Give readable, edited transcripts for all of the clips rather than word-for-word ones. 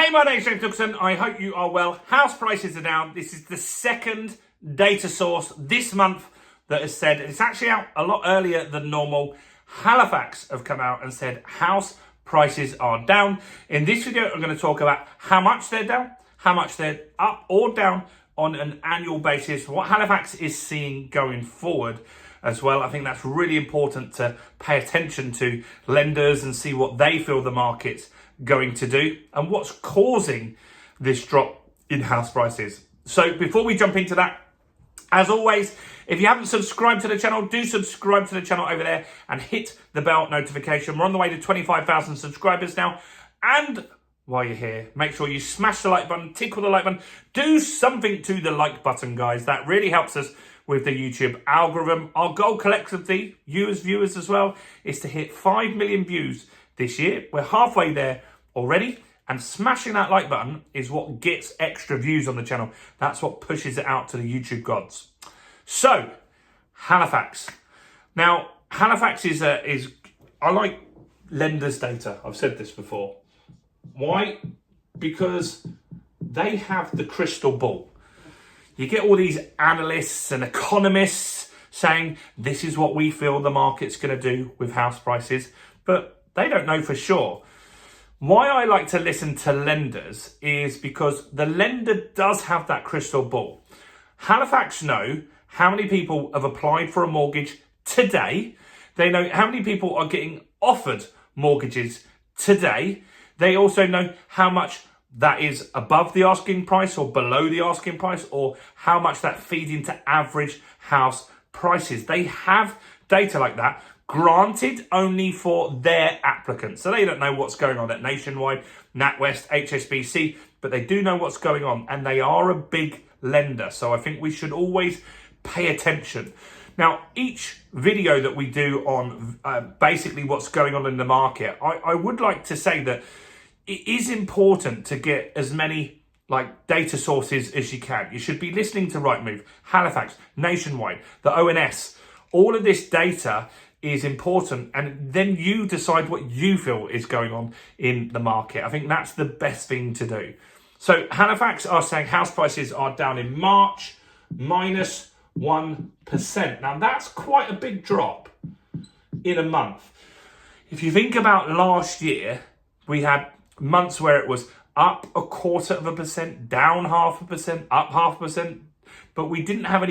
Hey, my name's James Dixon. I hope you are well. House prices are down. This is the second data source this month that has said, and it's actually out a lot earlier than normal. Halifax have come out and said house prices are down. In this video, I'm going to talk about how much they're down, how much they're up or down on an annual basis, what Halifax is seeing going forward as well. I think that's really important to pay attention to lenders and see what they feel the market's going to do and what's causing this drop in house prices. So before we jump into that, as always, if you haven't subscribed to the channel, do subscribe to the channel over there and hit the bell notification. We're on the way to 25,000 subscribers now. And while you're here, make sure you smash the like button, tickle the like button, do something to the like button, guys. That really helps us with the YouTube algorithm. Our goal collectively, you as viewers as well, is to hit 5 million views this year. We're halfway there already, and smashing that like button is what gets extra views on the channel. That's what pushes it out to the YouTube gods. So, Halifax. Now, Halifax is I like lenders' data. I've said this before. Why? Because they have the crystal ball. You get all these analysts and economists saying this is what we feel the market's going to do with house prices, but they don't know for sure. Why I like to listen to lenders is because the lender does have that crystal ball. Halifax know how many people have applied for a mortgage today. They know how many people are getting offered mortgages today. They also know how much that is above the asking price or below the asking price, or how much that feeds into average house prices. They have data like that, granted only for their applicants. So they don't know what's going on at Nationwide, NatWest, HSBC, but they do know what's going on, and they are a big lender. So I think we should always pay attention. Now, each video that we do on basically what's going on in the market, I would like to say that it is important to get as many data sources as you can. You should be listening to Rightmove, Halifax, Nationwide, the ONS. All of this data is important, and then you decide what you feel is going on in the market. I think that's the best thing to do. So Halifax are saying house prices are down in March, minus 1%. Now that's quite a big drop in a month. If you think about last year, we had months where it was up 0.25%, down 0.5%, up 0.5%, but we didn't have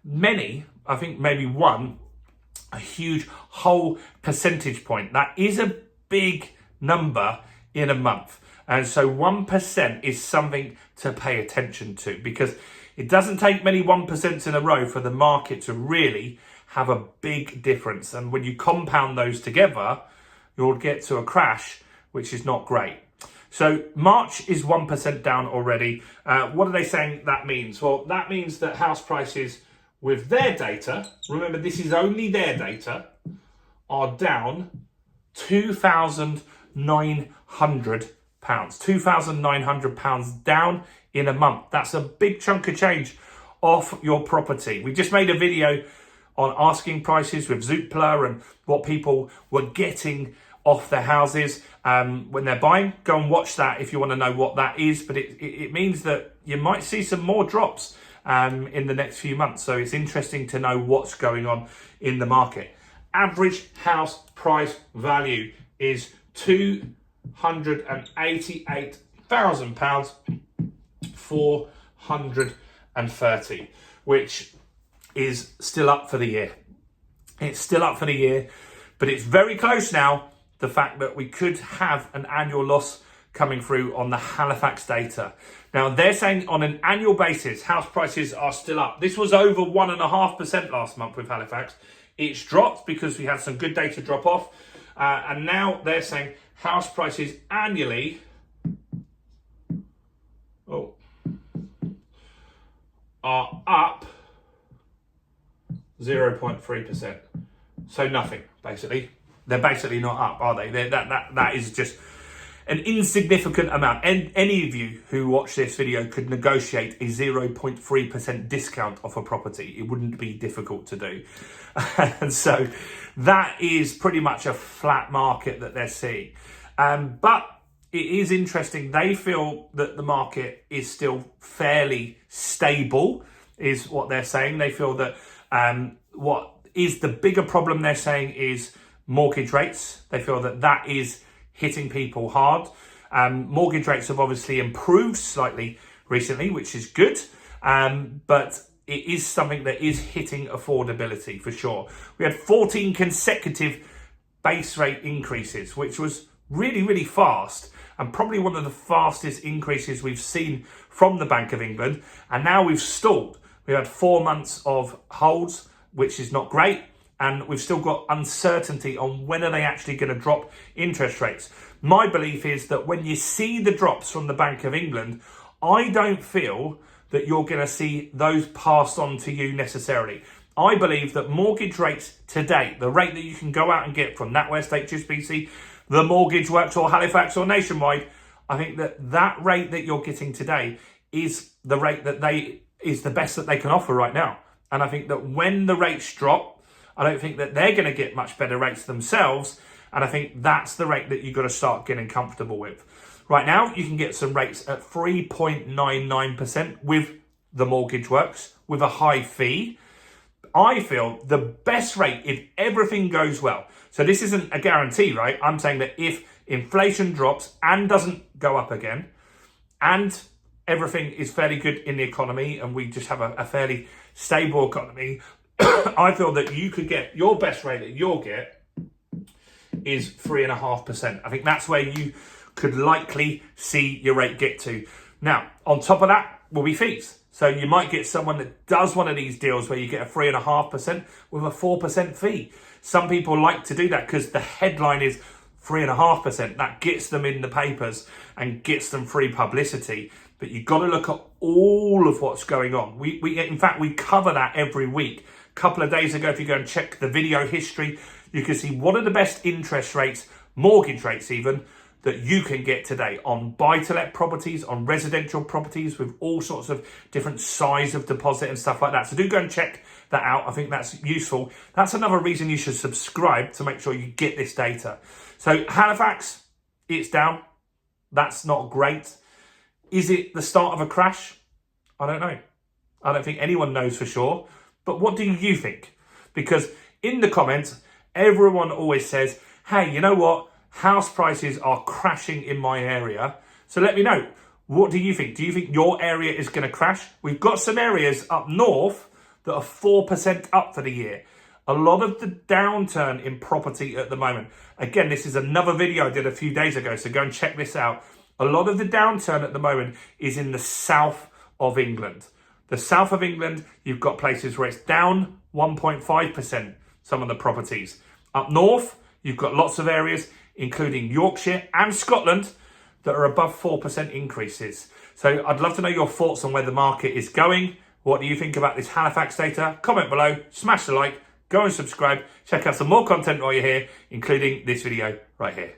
many, I think maybe one, a huge whole percentage point. That is a big number in a month. And so 1% is something to pay attention to, because it doesn't take many 1% in a row for the market to really have a big difference. And when you compound those together, you'll get to a crash, which is not great. So March is 1% down already. What are they saying that means? Well, that means that house prices with their data, remember this is only their data, are down £2,900. £2,900 down in a month. That's a big chunk of change off your property. We just made a video on asking prices with Zoopla and what people were getting off their houses when they're buying. Go and watch that if you want to know what that is. But it means that you might see some more drops in the next few months. So it's interesting to know what's going on in the market. Average house price value is £288,000, 430, which is still up for the year. It's still up for the year, but it's very close now. The fact that we could have an annual loss coming through on the Halifax data. Now, they're saying on an annual basis, house prices are still up. This was over 1.5% last month with Halifax. It's dropped because we had some good data drop off. And now they're saying house prices annually are up 0.3%. So nothing, basically. They're basically not up, are they? That is just an insignificant amount. And any of you who watch this video could negotiate a 0.3% discount off a property. It wouldn't be difficult to do. And so that is pretty much a flat market that they're seeing. But it is interesting. They feel that the market is still fairly stable, is what they're saying. They feel that what is the bigger problem, they're saying, is mortgage rates. They feel that that is hitting people hard. Mortgage rates have obviously improved slightly recently, which is good, but it is something that is hitting affordability for sure. We had 14 consecutive base rate increases, which was really, really fast, and probably one of the fastest increases we've seen from the Bank of England. And now we've stalled. We had 4 months of holds, which is not great, and we've still got uncertainty on when are they actually going to drop interest rates. My belief is that when you see the drops from the Bank of England, I don't feel that you're going to see those passed on to you necessarily. I believe that mortgage rates today, the rate that you can go out and get from NatWest, HSBC, the Mortgage Works or Halifax or Nationwide, I think that that rate that you're getting today is the rate that is the best that they can offer right now. And I think that when the rates drop, I don't think that they're going to get much better rates themselves. And I think that's the rate that you've got to start getting comfortable with. Right now, you can get some rates at 3.99% with the Mortgage Works, with a high fee. I feel the best rate, if everything goes well. So this isn't a guarantee, right? I'm saying that if inflation drops and doesn't go up again, and everything is fairly good in the economy, and we just have a fairly stable economy, I feel that you could get your best rate that you'll get is 3.5%. I think that's where you could likely see your rate get to. Now, on top of that will be fees. So you might get someone that does one of these deals where you get a 3.5% with a 4% fee. Some people like to do that because the headline is 3.5%. That gets them in the papers and gets them free publicity. But you've got to look at all of what's going on. In fact, we cover that every week. A couple of days ago, if you go and check the video history, you can see what are the best interest rates, mortgage rates even, that you can get today on buy-to-let properties, on residential properties with all sorts of different size of deposit and stuff like that. So do go and check that out. I think that's useful. That's another reason you should subscribe, to make sure you get this data. So Halifax, it's down. That's not great. Is it the start of a crash? I don't know. I don't think anyone knows for sure. But what do you think? Because in the comments, everyone always says, hey, you know what? House prices are crashing in my area. So let me know. What do you think? Do you think your area is going to crash? We've got some areas up north that are 4% up for the year. A lot of the downturn in property at the moment. Again, this is another video I did a few days ago, so go and check this out. A lot of the downturn at the moment is in the south of England. The south of England, you've got places where it's down 1.5%, some of the properties. Up north, you've got lots of areas, including Yorkshire and Scotland, that are above 4% increases. So I'd love to know your thoughts on where the market is going. What do you think about this Halifax data? Comment below, smash the like, go and subscribe, check out some more content while you're here, including this video right here.